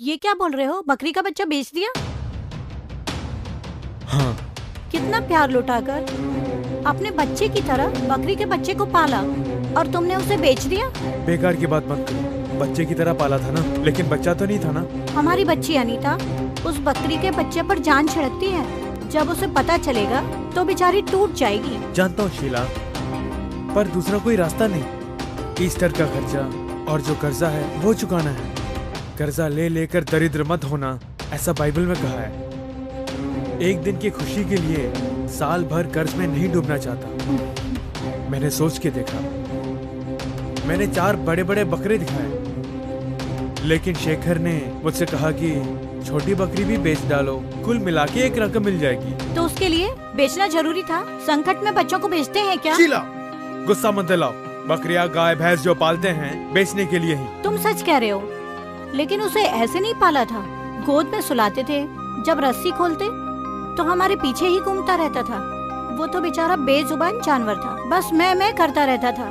ये क्या बोल रहे हो? बकरी का बच्चा बेच दिया? हाँ। कितना प्यार लुटाकर अपने बच्चे की तरह बकरी के बच्चे को पाला और तुमने उसे बेच दिया? बेकार की बात मत करो, बच्चे की तरह पाला था ना, लेकिन बच्चा तो नहीं था ना। हमारी बच्ची अनीता उस बकरी के बच्चे पर जान छिड़कती है। जब उसे पता चलेगा तो बेचारी टूट जाएगी। जानता हूँ शीला, पर दूसरा कोई रास्ता नहीं। ईस्टर का खर्चा और जो कर्जा है वो चुकाना है। कर्जा ले लेकर दरिद्र मत होना, ऐसा बाइबल में कहा है। एक दिन की खुशी के लिए साल भर कर्ज में नहीं डूबना चाहता। मैंने सोच के देखा, मैंने 4 बड़े बड़े बकरे दिखाए, लेकिन शेखर ने मुझसे कहा कि छोटी बकरी भी बेच डालो, कुल मिला के एक रकम मिल जाएगी। तो उसके लिए बेचना जरूरी था? संकट में बच्चों को बेचते हैं क्या? शीला, गुस्सा मत दिलाओ। बकरियां गाय भैंस जो पालते हैं बेचने के लिए ही। तुम सच कह रहे हो, लेकिन उसे ऐसे नहीं पाला था। गोद में सुलाते थे, जब रस्सी खोलते तो हमारे पीछे ही घूमता रहता था। वो तो बेचारा बेजुबान जानवर था, बस मैं करता रहता था।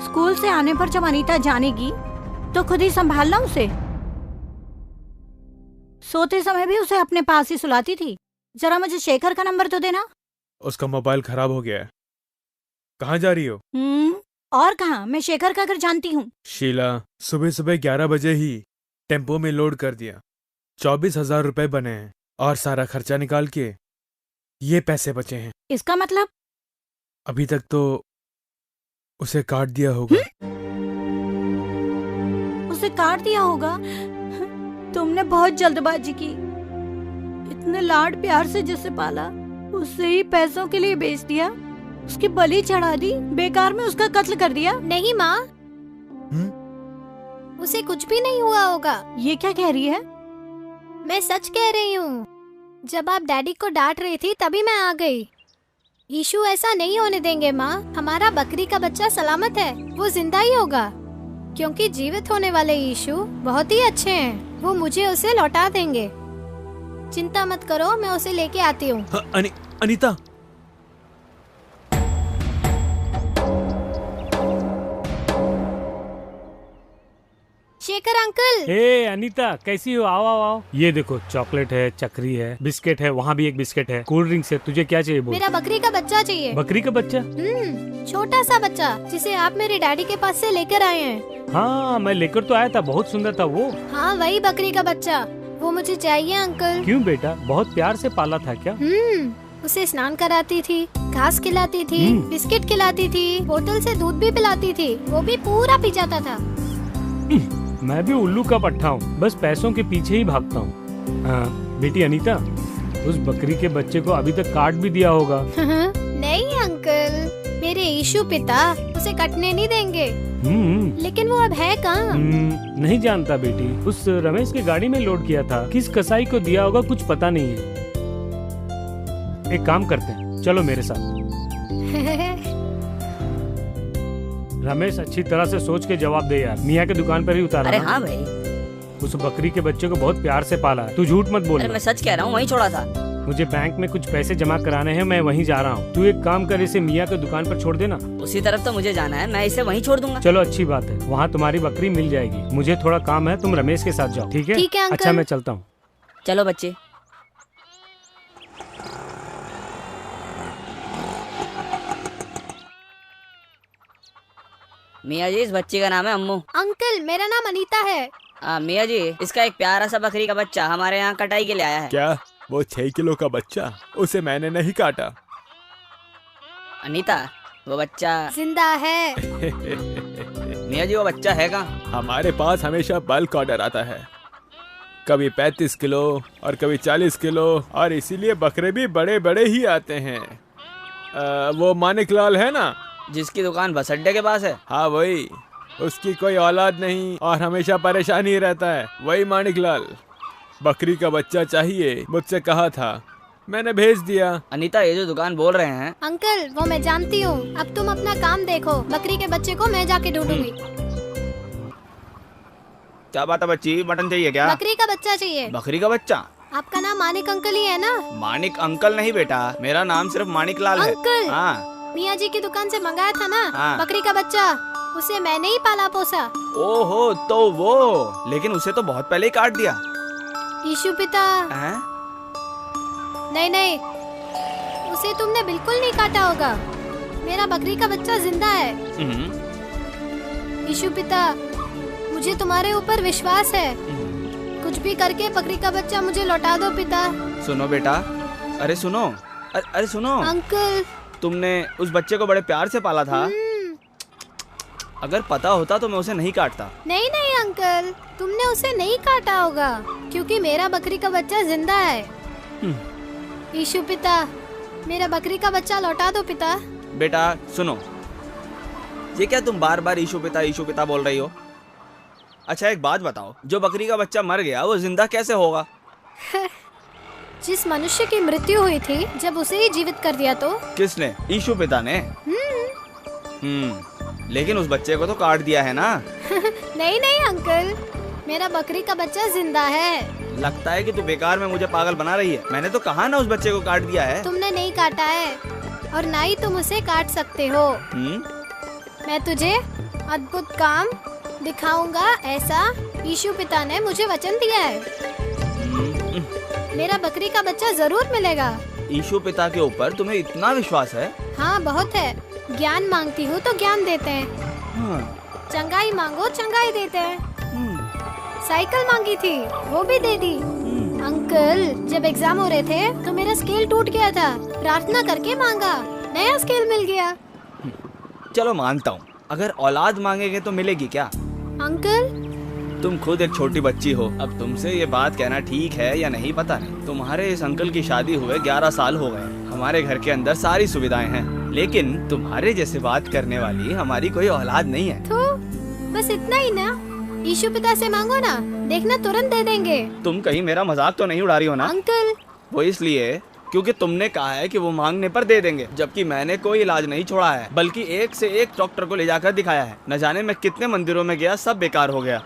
स्कूल से आने पर जब अनीता जानेगी तो खुद ही संभालना उसे। सोते समय भी उसे अपने पास ही सुलाती थी। जरा मुझे शेखर का नंबर तो देना। उसका मोबाइल खराब हो गया है। कहाँ जा रही हो? और कहाँ, मैं शेखर का घर जानती हूँ। शीला, सुबह सुबह 11 बजे ही टेम्पो में लोड कर दिया। 24,000 रुपए बने हैं और सारा खर्चा निकाल के ये पैसे बचे हैं। इसका मतलब? अभी तक तो उसे काट दिया होगा। उसे काट दिया होगा? तुमने बहुत जल्दबाजी की। इतने लाड प्यार से जिसे पाला, उससे ही पैसों के लिए बेच दिया। उसकी बलि चढ़ा दी, बेकार में उसका कत्ल कर दिया। नहीं माँ, उसे कुछ भी नहीं हुआ होगा। ये क्या कह रही है? मैं सच कह रही हूँ। जब आप डैडी को डांट रही थी तभी मैं आ गई। यीशु ऐसा नहीं होने देंगे माँ। हमारा बकरी का बच्चा सलामत है, वो जिंदा ही होगा, क्योंकि जीवित होने वाले यीशु बहुत ही अच्छे हैं। वो मुझे उसे लौटा देंगे। चिंता मत करो, मैं उसे लेके आती हूँ। अनीता, शेखर अंकल। हे अनीता, कैसी हो? आओ आओ आओ। ये देखो, चॉकलेट है, चक्री है, बिस्किट है, वहाँ भी एक बिस्किट है, कोल्ड ड्रिंक्स है। तुझे क्या चाहिए बोल? मेरा बकरी का बच्चा चाहिए। बकरी का बच्चा? छोटा सा बच्चा जिसे आप मेरे डैडी के पास से लेकर आए हैं। हाँ, मैं लेकर तो आया था, बहुत सुंदर था वो। हाँ, वही बकरी का बच्चा, वो मुझे चाहिए अंकल। क्यों बेटा, बहुत प्यार से पाला था क्या? उसे स्नान कराती थी, घास खिलाती थी, बिस्किट खिलाती थी, बोतल से दूध भी पिलाती थी, वो भी पूरा पी जाता था। मैं भी उल्लू का पट्टा हूँ, बस पैसों के पीछे ही भागता हूँ। हाँ बेटी अनीता, उस बकरी के बच्चे को अभी तक काट भी दिया होगा। नहीं अंकल, मेरे यीशु पिता उसे कटने नहीं देंगे। लेकिन वो अब है कहाँ? नहीं जानता बेटी, उस रमेश की गाड़ी में लोड किया था। किस कसाई को दिया होगा कुछ पता नहीं है। एक काम करते हैं, चलो मेरे साथ। रमेश, अच्छी तरह से सोच के जवाब दे यार। मियाँ के दुकान पर ही उतारा। अरे हाँ भाई, उस बकरी के बच्चे को बहुत प्यार से पाला है। तू झूठ मत बोल। अरे मैं सच कह रहा हूँ, वहीं छोड़ा था। मुझे बैंक में कुछ पैसे जमा कराने हैं, मैं वहीं जा रहा हूँ। तू एक काम कर, इसे मियाँ के दुकान पर छोड़ देना। उसी तरफ तो मुझे जाना है, मैं इसे वहीं छोड़ दूंगा। चलो अच्छी बात है, वहाँ तुम्हारी बकरी मिल जाएगी। मुझे थोड़ा काम है, तुम रमेश के साथ जाओ, ठीक है? ठीक है अंकल। अच्छा, मैं चलता हूँ। चलो बच्चे। मियाँ जी, इस बच्ची का नाम है अम्मू। अंकल, मेरा नाम अनीता है। मियाँ जी, इसका एक प्यारा सा बकरी का बच्चा हमारे यहाँ कटाई के लिए आया है। क्या वो 6 किलो का बच्चा? उसे मैंने नहीं काटा। अनीता, वो बच्चा जिंदा है। मियाँ जी, वो बच्चा है कहाँ? हमारे पास हमेशा बल्क ऑर्डर आता है, कभी 35 किलो और कभी 40 किलो, और इसीलिए बकरे भी बड़े बड़े ही आते हैं। वो मानिक लाल है ना, जिसकी दुकान बस अड्डे के पास है? हाँ वही। उसकी कोई औलाद नहीं और हमेशा परेशान ही रहता है, वही मानिक लाल। बकरी का बच्चा चाहिए, मुझसे कहा था, मैंने भेज दिया। अनीता, ये जो दुकान बोल रहे हैं। अंकल, वो मैं जानती हूँ। अब तुम अपना काम देखो, बकरी के बच्चे को मैं जाके ढूंढूंगी। क्या बात है बच्ची, मटन चाहिए क्या? बकरी का बच्चा चाहिए। बकरी का बच्चा? आपका नाम मानिक अंकल ही है ना? मानिक अंकल नहीं बेटा, मेरा नाम सिर्फ मानिक लाल है। अंकल, हाँ, मियाँ जी की दुकान से मंगाया था ना हाँ। बकरी का बच्चा, उसे मैंने ही पाला पोसा। ओहो, तो वो, लेकिन उसे तो बहुत पहले ही काट दिया। यीशु पिता, हैं? नहीं नहीं, उसे तुमने बिल्कुल नहीं काटा होगा। मेरा बकरी का बच्चा जिंदा है। यीशु पिता, मुझे तुम्हारे ऊपर विश्वास है। कुछ भी करके बकरी का बच्चा मुझे लौटा दो पिता। सुनो बेटा, अरे सुनो, अरे सुनो, अंकल, तुमने उस बच्चे को बड़े प्यार से पाला था। अगर पता होता तो मैं उसे नहीं काटता। नहीं नहीं अंकल, तुमने उसे नहीं काटा होगा क्योंकि मेरा बकरी का बच्चा जिंदा है। यीशु पिता, मेरा बकरी का बच्चा लौटा दो पिता। बेटा सुनो, ये क्या तुम बार बार यीशु पिता बोल रही हो? अच्छा एक बात बताओ, जो बकरी का बच्चा मर गया वो जिंदा कैसे होगा? जिस मनुष्य की मृत्यु हुई थी, जब उसे ही जीवित कर दिया तो? किसने? यीशु पिता ने। लेकिन उस बच्चे को तो काट दिया है ना? नहीं नहीं अंकल, मेरा बकरी का बच्चा जिंदा है। लगता है कि तू बेकार में मुझे पागल बना रही है। मैंने तो कहा ना उस बच्चे को काट दिया है। तुमने नहीं काटा है और ना ही तुम उसे काट सकते हो। मैं तुझे अद्भुत काम दिखाऊंगा, ऐसा यीशु पिता ने मुझे वचन दिया है। मेरा बकरी का बच्चा जरूर मिलेगा। यीशु पिता के ऊपर तुम्हें इतना विश्वास है? हाँ बहुत है। ज्ञान मांगती हूँ तो ज्ञान देते हैं। चंगाई मांगो चंगाई देते हैं। साइकिल मांगी थी वो भी दे दी। अंकल, जब एग्जाम हो रहे थे तो मेरा स्केल टूट गया था। प्रार्थना करके मांगा, नया स्केल मिल गया। चलो मानता हूँ, अगर औलाद मांगेंगे तो मिलेगी क्या? अंकल, तुम खुद एक छोटी बच्ची हो। अब तुमसे ये बात कहना ठीक है या नहीं पता नहीं। तुम्हारे इस अंकल की शादी हुए 11 साल हो गए। हमारे घर के अंदर सारी सुविधाएं हैं, लेकिन तुम्हारे जैसे बात करने वाली हमारी कोई औलाद नहीं है। तो बस इतना ही ना? यीशु पिता से मांगो ना, देखना तुरंत दे देंगे। तुम कहीं मेरा मजाक तो नहीं उड़ा रही हो ना? अंकल, वो इसलिए क्योंकि तुमने कहा है कि वो मांगने पर दे देंगे, जबकि मैंने कोई इलाज नहीं छोड़ा है, बल्कि एक से एक डॉक्टर को ले जाकर दिखाया है। न जाने मैं कितने मंदिरों में गया, सब बेकार हो गया।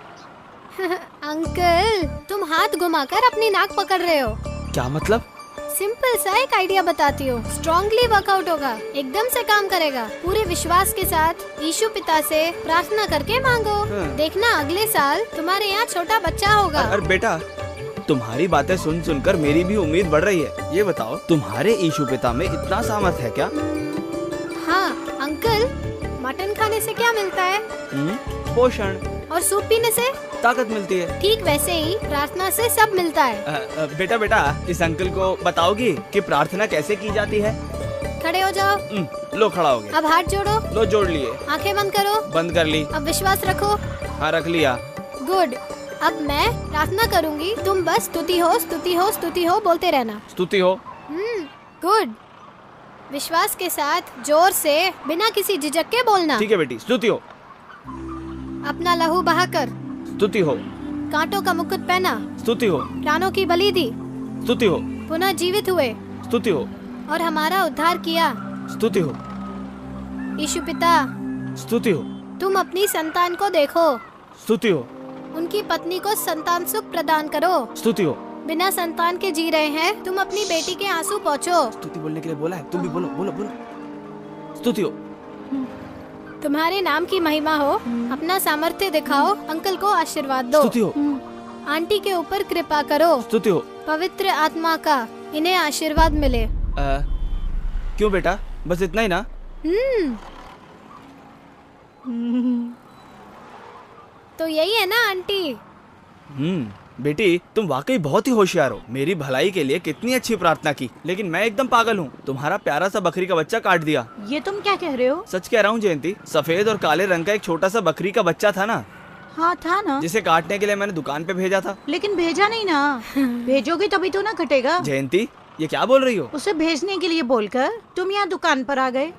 अंकल, तुम हाथ घुमाकर अपनी नाक पकड़ रहे हो। क्या मतलब? सिंपल सा एक आइडिया बताती हूँ। स्ट्रॉन्गली वर्कआउट होगा, एकदम से काम करेगा। पूरे विश्वास के साथ यीशु पिता से प्रार्थना करके मांगो। देखना अगले साल तुम्हारे यहाँ छोटा बच्चा होगा। अरे बेटा, तुम्हारी बातें सुन सुनकर मेरी भी उम्मीद बढ़ रही है। ये बताओ, तुम्हारे यीशु पिता में इतना सामर्थ है क्या? हाँ अंकल, मटन खाने से क्या मिलता है? पोषण। और सूप पीने से ताकत मिलती है। ठीक वैसे ही प्रार्थना से सब मिलता है। बेटा, इस अंकल को बताओगी कि प्रार्थना कैसे की जाती है? खड़े हो जाओ। लो, खड़ा हो गया। अब हाथ जोड़ो। लो, जोड़ लिए। आंखें बंद करो। बंद कर ली। अब विश्वास रखो। हाँ, रख लिया। गुड। अब मैं प्रार्थना करूंगी, तुम बस स्तुति हो स्तुति हो स्तुति हो बोलते रहना। स्तुति हो। गुड। विश्वास के साथ जोर से बिना किसी झिझक के बोलना। ठीक है बेटी, स्तुति हो। अपना लहू बहाकर। स्तुति हो। कांटों का मुकुट पहना। स्तुति हो। प्राणों की बलि दी। स्तुति हो। पुनः जीवित हुए। स्तुति हो। और हमारा उद्धार किया। स्तुति हो। यीशु पिता, स्तुति हो। तुम अपनी संतान को देखो। स्तुति हो। उनकी पत्नी को संतान सुख प्रदान करो। स्तुति हो। बिना संतान के जी रहे हैं, तुम अपनी बेटी के आंसू पोंछो। स्तुति बोलने के लिए बोला है, तुम भी बोलो बोलो बोलो। स्तुति हो। तुम्हारे नाम की महिमा हो, अपना सामर्थ्य दिखाओ, अंकल को आशीर्वाद दो। स्तुति हो। आंटी के ऊपर कृपा करो। स्तुति हो। पवित्र आत्मा का इन्हें आशीर्वाद मिले। क्यों बेटा, बस इतना ही ना? तो यही है ना आंटी? बेटी, तुम वाकई बहुत ही होशियार हो। मेरी भलाई के लिए कितनी अच्छी प्रार्थना की, लेकिन मैं एकदम पागल हूँ। तुम्हारा प्यारा सा बकरी का बच्चा काट दिया। ये तुम क्या कह रहे हो? सच कह रहा हूँ जयंती। सफेद और काले रंग का एक छोटा सा बकरी का बच्चा था ना, हाँ था ना, जिसे काटने के लिए मैंने दुकान पे भेजा था। लेकिन भेजा नहीं ना। भेजोगी तभी तो ना कटेगा। जयंती, ये क्या बोल रही हो? उसे भेजने के लिए बोलकर तुम यहाँ दुकान पर आ गए।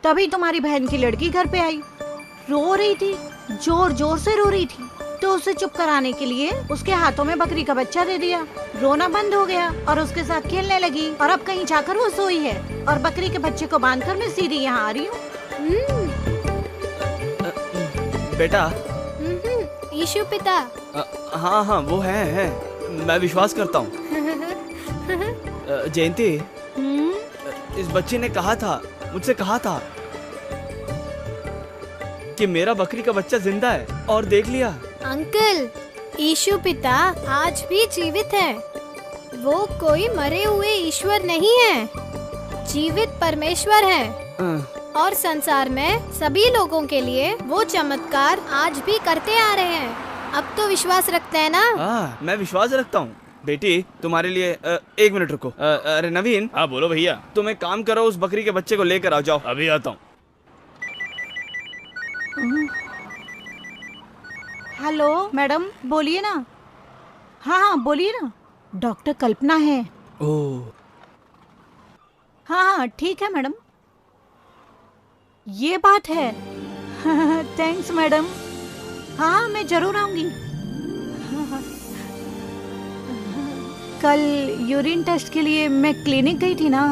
तभी तुम्हारी बहन की लड़की घर पे आई, रो रही थी, जोर जोर से रो रही थी। तो उसे चुप कराने के लिए उसके हाथों में बकरी का बच्चा दे दिया। रोना बंद हो गया और उसके साथ खेलने लगी। और अब कहीं जाकर वो सोई है और बकरी के बच्चे को बांधकर मैं सीधी यहाँ आ रही हूँ। बेटा। यीशु पिता। हाँ हाँ, वो है। मैं विश्वास करता हूँ। जयंती, इस बच्चे ने कहा था, मुझसे कहा था कि मेरा बकरी का बच्चा जिंदा है और देख लिया। अंकल, यीशु पिता आज भी जीवित है। वो कोई मरे हुए ईश्वर नहीं है, जीवित परमेश्वर है। और संसार में सभी लोगों के लिए वो चमत्कार आज भी करते आ रहे हैं। अब तो विश्वास रखते हैं ना? हाँ, मैं विश्वास रखता हूँ। बेटी, तुम्हारे लिए 1 मिनट रुको। अरे नवीन। हाँ बोलो भैया। तुम एक काम करो, उस बकरी के बच्चे को लेकर आ जाओ। अभी आता हूँ। हेलो मैडम, बोलिए ना। हाँ हाँ बोलिए ना। डॉक्टर कल्पना है। ओह, हाँ हाँ ठीक है मैडम, ये बात है। Thanks madam. हाँ मैं जरूर आऊंगी। कल यूरिन टेस्ट के लिए मैं क्लिनिक गई थी ना,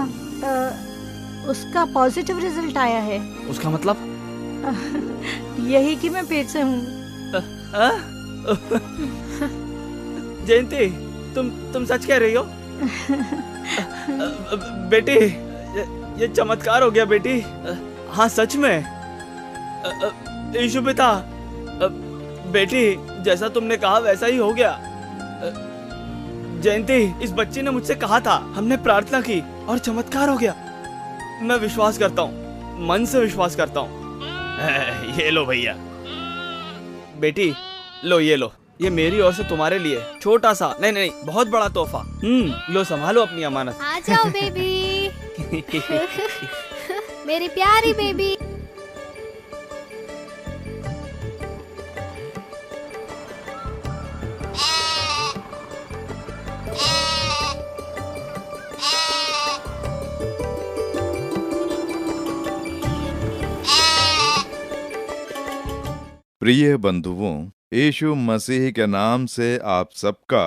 उसका पॉजिटिव रिजल्ट आया है। उसका मतलब? यही कि मैं पेट से हूँ। जयंती, तुम सच कह रही हो? बेटी, ये चमत्कार हो गया बेटी। हाँ सच में। यीशु पिता, बेटी जैसा तुमने कहा वैसा ही हो गया। जयंती, इस बच्ची ने मुझसे कहा था, हमने प्रार्थना की और चमत्कार हो गया। मैं विश्वास करता हूँ, मन से विश्वास करता हूँ। ये लो भैया। बेटी लो, ये लो, ये मेरी ओर से तुम्हारे लिए छोटा सा, नहीं नहीं बहुत बड़ा तोहफा। लो संभालो अपनी अमानत। आ जाओ बेबी। मेरी प्यारी बेबी। प्रिय बंधुओं, यीशु मसीह के नाम से आप सबका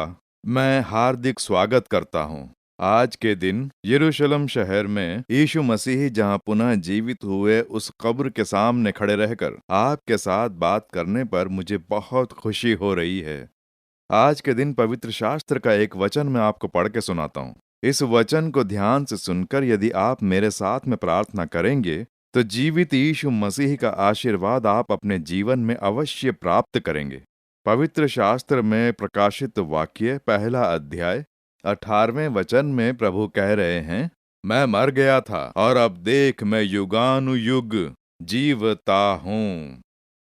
मैं हार्दिक स्वागत करता हूं। आज के दिन यरूशलेम शहर में यीशु मसीह जहां पुनः जीवित हुए उस कब्र के सामने खड़े रहकर आपके साथ बात करने पर मुझे बहुत खुशी हो रही है। आज के दिन पवित्र शास्त्र का एक वचन मैं आपको पढ़ के सुनाता हूं। इस वचन को ध्यान से सुनकर यदि आप मेरे साथ में प्रार्थना करेंगे तो जीवित यीशु मसीह का आशीर्वाद आप अपने जीवन में अवश्य प्राप्त करेंगे। पवित्र शास्त्र में प्रकाशित वाक्य 1 अध्याय 18वें वचन में प्रभु कह रहे हैं, मैं मर गया था और अब देख मैं युगानुयुग जीवता हूँ।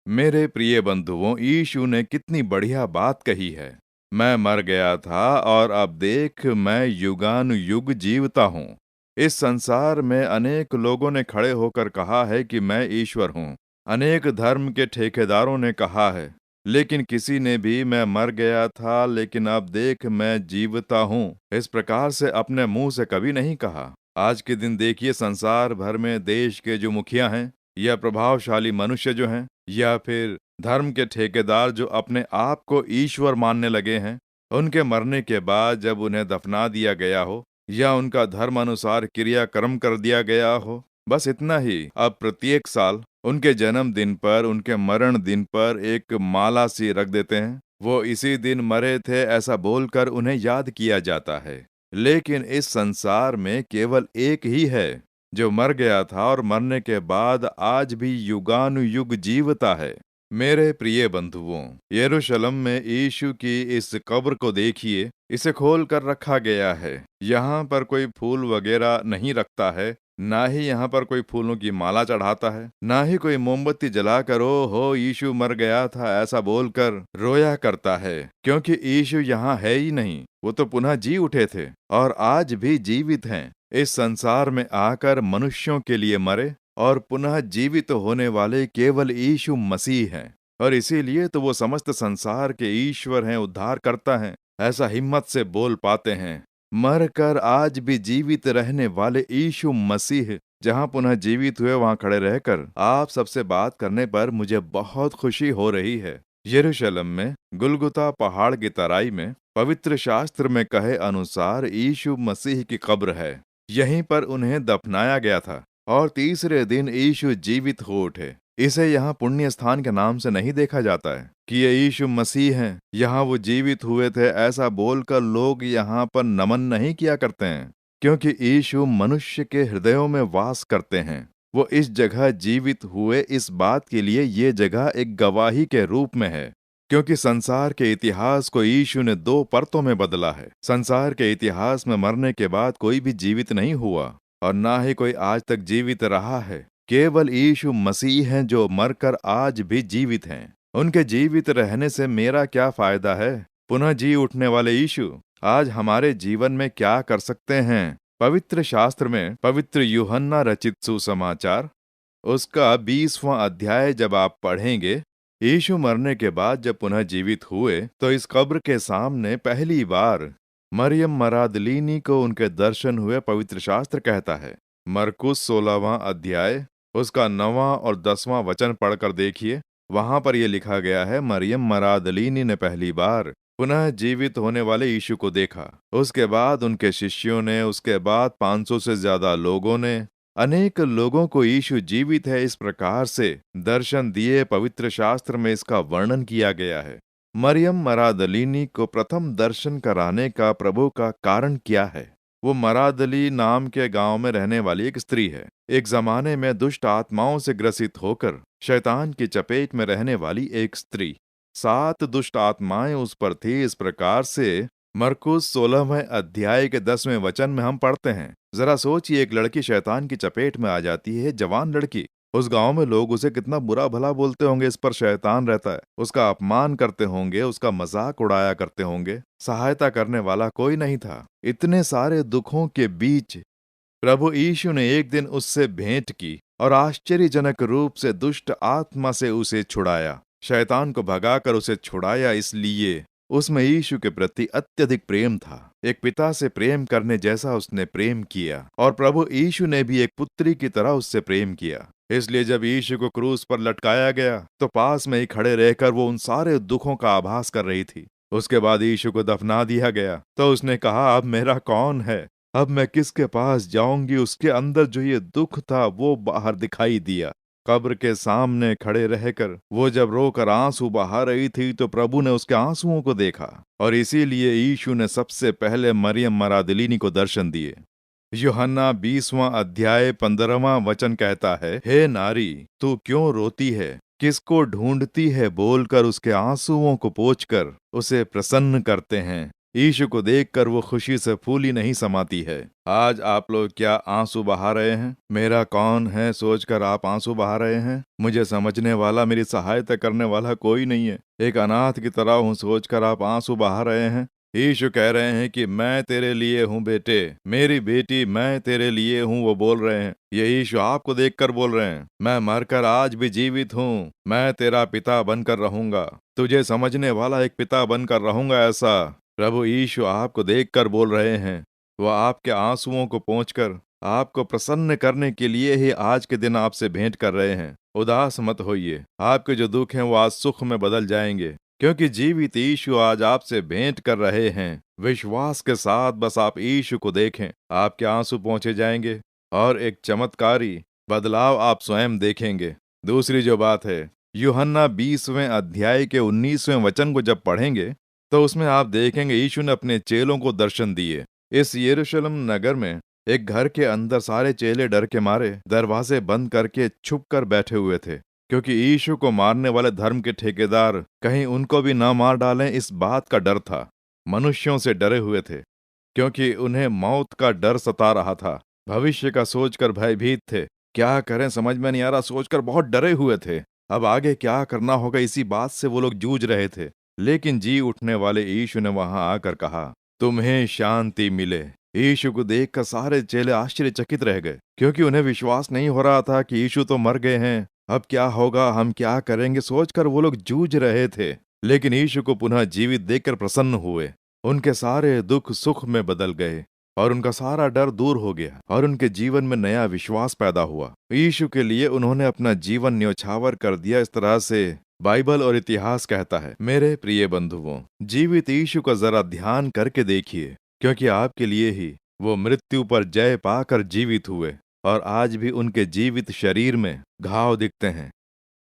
मेरे प्रिय बंधुओं, यीशु ने कितनी बढ़िया बात कही है। मैं मर गया था और अब देख मैं युगानुयुग जीवता हूँ। इस संसार में अनेक लोगों ने खड़े होकर कहा है कि मैं ईश्वर हूँ। अनेक धर्म के ठेकेदारों ने कहा है, लेकिन किसी ने भी मैं मर गया था लेकिन अब देख मैं जीवता हूँ इस प्रकार से अपने मुंह से कभी नहीं कहा। आज के दिन देखिए, संसार भर में देश के जो मुखिया हैं या प्रभावशाली मनुष्य जो हैं या फिर धर्म के ठेकेदार जो अपने आप को ईश्वर मानने लगे हैं, उनके मरने के बाद जब उन्हें दफना दिया गया हो या उनका धर्म अनुसार क्रियाक्रम कर दिया गया हो, बस इतना ही, अब प्रत्येक साल उनके जन्मदिन पर, उनके मरण दिन पर एक माला सी रख देते हैं। वो इसी दिन मरे थे ऐसा बोलकर उन्हें याद किया जाता है। लेकिन इस संसार में केवल एक ही है जो मर गया था और मरने के बाद आज भी युगानुयुग जीवता है। मेरे प्रिय बंधुओं, यरूशलेम में यीशु की इस कब्र को देखिए, इसे खोल कर रखा गया है। यहाँ पर कोई फूल वगैरह नहीं रखता है, ना ही यहाँ पर कोई फूलों की माला चढ़ाता है, ना ही कोई मोमबत्ती जलाकर ओ हो यीशु मर गया था ऐसा बोलकर रोया करता है, क्योंकि यीशु यहाँ है ही नहीं। वो तो पुनः जी उठे थे और आज भी जीवित हैं। इस संसार में आकर मनुष्यों के लिए मरे और पुनः जीवित होने वाले केवल यीशु मसीह हैं, और इसीलिए तो वो समस्त संसार के ईश्वर हैं, उद्धार करता है, ऐसा हिम्मत से बोल पाते हैं। मरकर आज भी जीवित रहने वाले यीशु मसीह जहां पुनः जीवित हुए वहां खड़े रहकर आप सबसे बात करने पर मुझे बहुत खुशी हो रही है। यरूशलेम में गुलगुता पहाड़ की तराई में पवित्र शास्त्र में कहे अनुसार यीशु मसीह की कब्र है। यहीं पर उन्हें दफनाया गया था और तीसरे दिन यीशु जीवित हो उठे। इसे यहाँ पुण्य स्थान के नाम से नहीं देखा जाता है कि ये यीशु मसीह हैं, यहाँ वो जीवित हुए थे ऐसा बोलकर लोग यहाँ पर नमन नहीं किया करते हैं, क्योंकि यीशु मनुष्य के हृदयों में वास करते हैं। वो इस जगह जीवित हुए इस बात के लिए ये जगह एक गवाही के रूप में है, क्योंकि संसार के इतिहास को यीशु ने 2 परतों में बदला है। संसार के इतिहास में मरने के बाद कोई भी जीवित नहीं हुआ और ना ही कोई आज तक जीवित रहा है। केवल यीशु मसीह हैं जो मरकर आज भी जीवित हैं। उनके जीवित रहने से मेरा क्या फायदा है? पुनः जी उठने वाले यीशु आज हमारे जीवन में क्या कर सकते हैं? पवित्र शास्त्र में पवित्र यूहन्ना रचित सुसमाचार उसका 20वां अध्याय जब आप पढ़ेंगे, यीशु मरने के बाद जब पुनः जीवित हुए तो इस कब्र के सामने पहली बार मरियम मरादलीनी को उनके दर्शन हुए। पवित्र शास्त्र कहता है, मरकुस 16वां अध्याय उसका 9वां और 10वां वचन पढ़कर देखिए। वहां पर यह लिखा गया है, मरियम मरादलीनी ने पहली बार पुनः जीवित होने वाले यीशु को देखा। उसके बाद उनके शिष्यों ने, उसके बाद 500 से ज्यादा लोगों ने, अनेक लोगों को यीशु जीवित है इस प्रकार से दर्शन दिए। पवित्र शास्त्र में इसका वर्णन किया गया है। मरियम मरादलीनी को प्रथम दर्शन कराने का प्रभु का कारण क्या है? वो मरादली नाम के गांव में रहने वाली एक स्त्री है। एक जमाने में दुष्ट आत्माओं से ग्रसित होकर शैतान की चपेट में रहने वाली एक स्त्री। 7 दुष्ट आत्माएं उस पर थी। इस प्रकार से मरकुस 16वें अध्याय के 10वें वचन में हम पढ़ते हैं। जरा सोचिए, एक लड़की शैतान की चपेट में आ जाती है, जवान लड़की। उस गांव में लोग उसे कितना बुरा भला बोलते होंगे। इस पर शैतान रहता है, उसका अपमान करते होंगे, उसका मजाक उड़ाया करते होंगे। सहायता करने वाला कोई नहीं था। इतने सारे दुखों के बीच प्रभु यीशु ने एक दिन उससे भेंट की और आश्चर्यजनक रूप से दुष्ट आत्मा से उसे छुड़ाया। शैतान को भगाकर उसे छुड़ाया, इसलिए उसमें यीशु के प्रति अत्यधिक प्रेम था। एक पिता से प्रेम करने जैसा उसने प्रेम किया और प्रभु यीशु ने भी एक पुत्री की तरह उससे प्रेम किया। इसलिए जब यीशु को क्रूस पर लटकाया गया तो पास में ही खड़े रहकर वो उन सारे दुखों का आभास कर रही थी। उसके बाद यीशु को दफना दिया गया तो उसने कहा, अब मेरा कौन है? अब मैं किसके पास जाऊंगी? उसके अंदर जो ये दुख था वो बाहर दिखाई दिया। कब्र के सामने खड़े रहकर वो जब रोकर आंसू बहा रही थी तो प्रभु ने उसके आंसुओं को देखा और इसीलिए यीशु ने सबसे पहले मरियम मरादलीनी को दर्शन दिए। यूहन्ना 20वां अध्याय 15वां वचन कहता है, हे नारी, तू क्यों रोती है? किसको ढूंढती है? बोलकर उसके आंसुओं को पोंछकर उसे प्रसन्न करते हैं। यीशु को देखकर वो खुशी से फूली नहीं समाती है। आज आप लोग क्या आंसू बहा रहे हैं? मेरा कौन है सोचकर आप आंसू बहा रहे हैं? मुझे समझने वाला, मेरी सहायता करने वाला कोई नहीं है, एक अनाथ की तरह हूँ सोचकर आप आंसू बहा रहे हैं। यीशु कह रहे हैं कि मैं तेरे लिए हूँ बेटे, मेरी बेटी, मैं तेरे लिए हूँ। वो बोल रहे हैं, ये यीशु आपको देखकर बोल रहे हैं, मैं मरकर आज भी जीवित हूँ, मैं तेरा पिता बनकर रहूंगा, तुझे समझने वाला एक पिता बनकर रहूंगा। ऐसा प्रभु यीशु आपको देखकर बोल रहे हैं। वह आपके आंसुओं को पोंछकर आपको प्रसन्न करने के लिए ही आज के दिन आपसे भेंट कर रहे हैं। उदास मत होइए, आपके जो दुख हैं वो आज सुख में बदल जाएंगे, क्योंकि जीवित यीशु आज आपसे भेंट कर रहे हैं। विश्वास के साथ बस आप यीशु को देखें, आपके आंसू पोंछे जाएंगे और एक चमत्कारी बदलाव आप स्वयं देखेंगे। दूसरी जो बात है, यूहन्ना 20वें अध्याय के 19वें वचन को जब पढ़ेंगे तो उसमें आप देखेंगे यीशु ने अपने चेलों को दर्शन दिए। इस यरूशलेम नगर में एक घर के अंदर सारे चेले डर के मारे दरवाजे बंद करके छुप कर बैठे हुए थे, क्योंकि यीशु को मारने वाले धर्म के ठेकेदार कहीं उनको भी न मार डालें, इस बात का डर था। मनुष्यों से डरे हुए थे, क्योंकि उन्हें मौत का डर सता रहा था। भविष्य का सोचकर भयभीत थे, क्या करें समझ में नहीं आ रहा, सोचकर बहुत डरे हुए थे। अब आगे क्या करना होगा, इसी बात से वो लोग जूझ रहे थे। लेकिन जी उठने वाले यीशु ने वहां आकर कहा, तुम्हें शांति मिले। यीशु को देखकर सारे चेले आश्चर्यचकित रह गए, क्योंकि उन्हें विश्वास नहीं हो रहा था कि यीशु तो मर गए हैं, अब क्या होगा, हम क्या करेंगे, सोचकर वो लोग जूझ रहे थे। लेकिन यीशु को पुनः जीवित देखकर प्रसन्न हुए। उनके सारे दुख सुख में बदल गए और उनका सारा डर दूर हो गया और उनके जीवन में नया विश्वास पैदा हुआ। यीशु के लिए उन्होंने अपना जीवन न्यौछावर कर दिया। इस तरह से बाइबल और इतिहास कहता है। मेरे प्रिय बंधुओं, जीवित यीशु का जरा ध्यान करके देखिए, क्योंकि आपके लिए ही वो मृत्यु पर जय पाकर जीवित हुए और आज भी उनके जीवित शरीर में घाव दिखते हैं,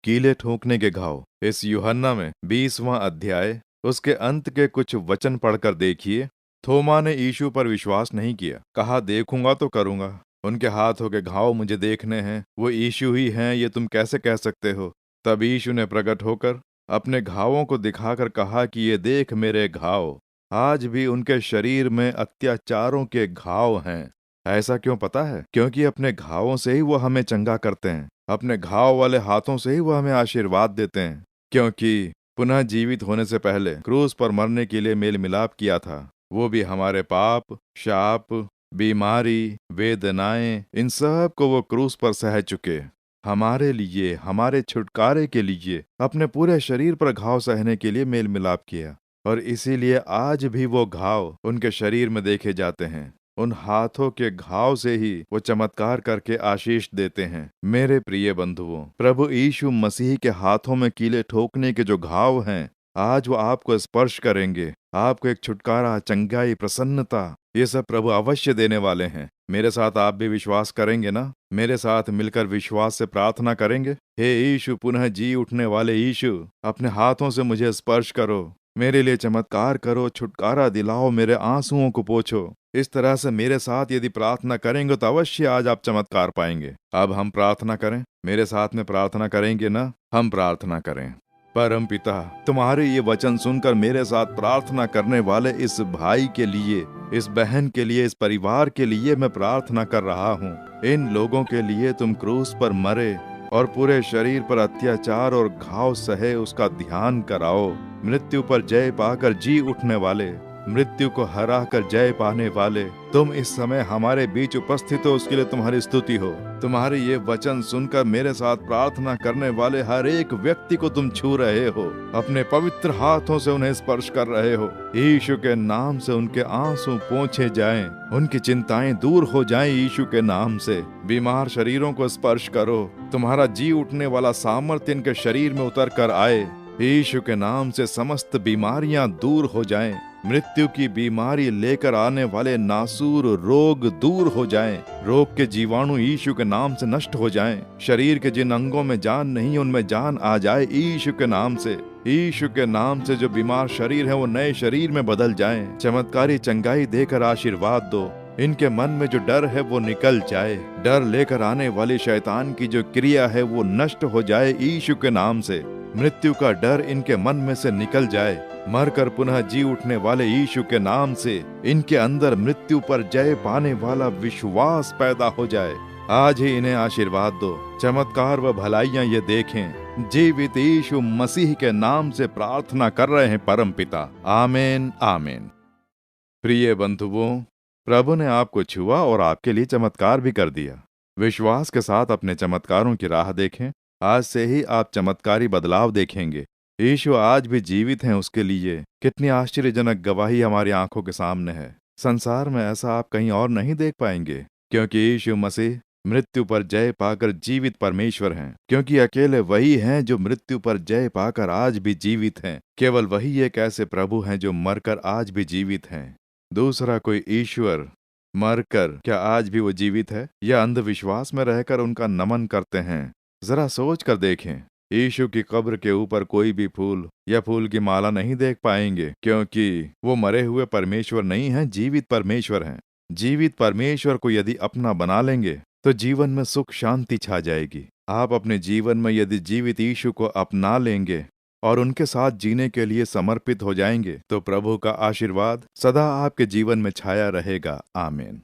कीले ठोकने के घाव। इस यूहन्ना में 20वां अध्याय उसके अंत के कुछ वचन पढ़कर देखिए। थोमा ने यीशु पर विश्वास नहीं किया, कहा देखूंगा तो करूंगा, उनके हाथों के घाव मुझे देखने हैं, वो यीशु ही हैं, ये तुम कैसे कह सकते हो? तब यीशु ने प्रकट होकर अपने घावों को दिखाकर कहा कि ये देख मेरे घाव, आज भी उनके शरीर में अत्याचारों के घाव हैं। ऐसा क्यों पता है? क्योंकि अपने घावों से ही वो हमें चंगा करते हैं, अपने घाव वाले हाथों से ही वो हमें आशीर्वाद देते हैं। क्योंकि पुनः जीवित होने से पहले क्रूस पर मरने के लिए मेल मिलाप किया था, वो भी हमारे पाप, शाप, बीमारी, वेदनाएं, इन सब को वो क्रूस पर सह चुके। हमारे लिए, हमारे छुटकारे के लिए अपने पूरे शरीर पर घाव सहने के लिए मेल मिलाप किया, और इसीलिए आज भी वो घाव उनके शरीर में देखे जाते हैं। उन हाथों के घाव से ही वो चमत्कार करके आशीष देते हैं। मेरे प्रिय बंधुओं, प्रभु यीशु मसीह के हाथों में कीले ठोकने के जो घाव हैं, आज वो आपको स्पर्श करेंगे। आपको एक छुटकारा, चंगाई, प्रसन्नता, ये सब प्रभु अवश्य देने वाले हैं। मेरे साथ आप भी विश्वास करेंगे ना? मेरे साथ मिलकर विश्वास से प्रार्थना करेंगे। हे यीशु, पुनः जी उठने वाले यीशु, अपने हाथों से मुझे स्पर्श करो, मेरे लिए चमत्कार करो, छुटकारा दिलाओ, मेरे आंसुओं को पोंछो। इस तरह से मेरे साथ यदि प्रार्थना करेंगे तो अवश्य आज आप चमत्कार पाएंगे। अब हम प्रार्थना करें, मेरे साथ में प्रार्थना करेंगे ना? हम प्रार्थना करें। परम पिता, तुम्हारे ये वचन सुनकर मेरे साथ प्रार्थना करने वाले इस भाई के लिए, इस बहन के लिए, इस परिवार के लिए मैं प्रार्थना कर रहा हूँ। इन लोगों के लिए तुम क्रूस पर मरे और पूरे शरीर पर अत्याचार और घाव सहे, उसका ध्यान कराओ। मृत्यु पर जय पाकर जी उठने वाले, मृत्यु को हरा कर जय पाने वाले तुम इस समय हमारे बीच उपस्थित हो, उसके लिए तुम्हारी स्तुति हो। तुम्हारे ये वचन सुनकर मेरे साथ प्रार्थना करने वाले हर एक व्यक्ति को तुम छू रहे हो, अपने पवित्र हाथों से उन्हें स्पर्श कर रहे हो। यीशु के नाम से उनके आंसू पोंछे जाएं, उनकी चिंताएं दूर हो जाएं। यीशु के नाम से बीमार शरीरों को स्पर्श करो, तुम्हारा जी उठने वाला सामर्थ्य इनके शरीर में उतर कर आए। यीशु के नाम से समस्त बीमारियां दूर हो जाएं, मृत्यु की बीमारी लेकर आने वाले नासूर रोग दूर हो जाएं, रोग के जीवाणु यीशु के नाम से नष्ट हो जाएं, शरीर के जिन अंगों में जान नहीं उनमें जान आ जाए यीशु के नाम से। यीशु के नाम से जो बीमार शरीर है वो नए शरीर में बदल जाएं, चमत्कारी चंगाई देकर आशीर्वाद दो। इनके मन में जो डर है वो निकल जाए, डर लेकर आने वाली शैतान की जो क्रिया है वो नष्ट हो जाए यीशु के नाम से। मृत्यु का डर इनके मन में से निकल जाए, मरकर पुनः जी उठने वाले यीशु के नाम से इनके अंदर मृत्यु पर जय पाने वाला विश्वास पैदा हो जाए। आज ही इन्हें आशीर्वाद दो, चमत्कार व भलाइयां ये देखें। जीवित यीशु मसीह के नाम से प्रार्थना कर रहे हैं परम पिता, आमीन आमीन। प्रिय बंधुओं, प्रभु ने आपको छुआ और आपके लिए चमत्कार भी कर दिया। विश्वास के साथ अपने चमत्कारों की राह देखें। आज से ही आप चमत्कारी बदलाव देखेंगे। यीशु आज भी जीवित हैं, उसके लिए कितनी आश्चर्यजनक गवाही हमारी आंखों के सामने है। संसार में ऐसा आप कहीं और नहीं देख पाएंगे, क्योंकि यीशु मसीह मृत्यु पर जय पाकर जीवित परमेश्वर हैं, क्योंकि अकेले वही हैं जो मृत्यु पर जय पाकर आज भी जीवित हैं। केवल वही एक ऐसे प्रभु हैं जो मरकर आज भी जीवित हैं। दूसरा कोई ईश्वर मरकर क्या आज भी वो जीवित है, या अंधविश्वास में रहकर उनका नमन करते हैं? जरा सोच कर देखें। यीशु की कब्र के ऊपर कोई भी फूल या फूल की माला नहीं देख पाएंगे, क्योंकि वो मरे हुए परमेश्वर नहीं हैं, जीवित परमेश्वर हैं। जीवित परमेश्वर को यदि अपना बना लेंगे तो जीवन में सुख शांति छा जाएगी। आप अपने जीवन में यदि जीवित यीशु को अपना लेंगे और उनके साथ जीने के लिए समर्पित हो जाएंगे तो प्रभु का आशीर्वाद सदा आपके जीवन में छाया रहेगा। आमीन।